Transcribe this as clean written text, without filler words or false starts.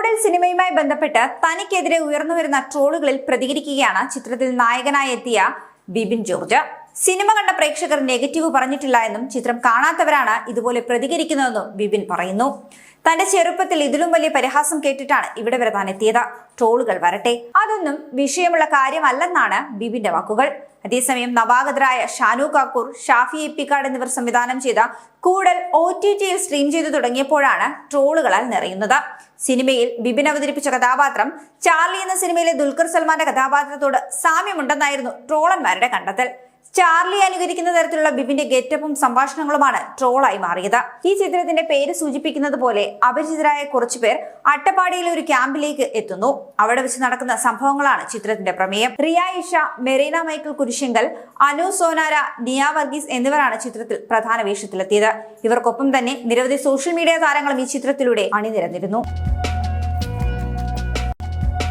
Corbel സിനിമയുമായി ബന്ധപ്പെട്ട് തനിക്കെതിരെ ഉയർന്നുവരുന്ന ട്രോളുകളിൽ പ്രതികരിക്കുകയാണ് ചിത്രത്തിൽ നായകനായി എത്തിയ ബിബിൻ ജോർജ്. സിനിമ കണ്ട പ്രേക്ഷകർ നെഗറ്റീവ് പറഞ്ഞിട്ടില്ല എന്നും ചിത്രം കാണാത്തവരാണ് ഇതുപോലെ പ്രതികരിക്കുന്നതെന്നും ബിബിൻ പറയുന്നു. തന്റെ ചെറുപ്പത്തിൽ ഇതിലും വലിയ പരിഹാസം കേട്ടിട്ടാണ് ഇവിടെ വരെ താൻ എത്തിയത്. ട്രോളുകൾ വരട്ടെ, അതൊന്നും വിഷയമുള്ള കാര്യമല്ലെന്നാണ് ബിബിന്റെ വാക്കുകൾ. അതേസമയം നവാഗതരായ ഷാനു കാക്കൂർ, ഷാഫി എപ്പിക്കാട് എന്നിവർ സംവിധാനം ചെയ്ത കൂടൽ OTT-യിൽ സ്ട്രീം ചെയ്തു തുടങ്ങിയപ്പോഴാണ് ട്രോളുകളാൽ നിറയുന്നത്. സിനിമയിൽ ബിബിൻ അവതരിപ്പിച്ച കഥാപാത്രം ചാർലി എന്ന സിനിമയിലെ ദുൽഖർ സൽമാന്റെ കഥാപാത്രത്തോട് സാമ്യമുണ്ടെന്നായിരുന്നു ട്രോളന്മാരുടെ കണ്ടെത്തൽ. ചാർലി അനുകരിക്കുന്ന തരത്തിലുള്ള ബിബിന്റെ ഗെറ്റപ്പും സംഭാഷണങ്ങളുമാണ് ട്രോളായി മാറിയത്. ഈ ചിത്രത്തിന്റെ പേര് സൂചിപ്പിക്കുന്നത് പോലെ അപരിചിതരായ കുറച്ചുപേർ അട്ടപ്പാടിയിലെ ഒരു ക്യാമ്പിലേക്ക് എത്തുന്നു. അവിടെ വെച്ച് നടക്കുന്ന സംഭവങ്ങളാണ് ചിത്രത്തിന്റെ പ്രമേയം. റിയ ഇഷ, മെറീന മൈക്കിൾ കുരിശിങ്കൽ, അനു സോനാര, നിയ വർഗീസ് എന്നിവരാണ് ചിത്രത്തിൽ പ്രധാന വേഷത്തിലെത്തിയത്. ഇവർക്കൊപ്പം തന്നെ നിരവധി സോഷ്യൽ മീഡിയ താരങ്ങളും ഈ ചിത്രത്തിലൂടെ അണിനിരന്നിരുന്നു.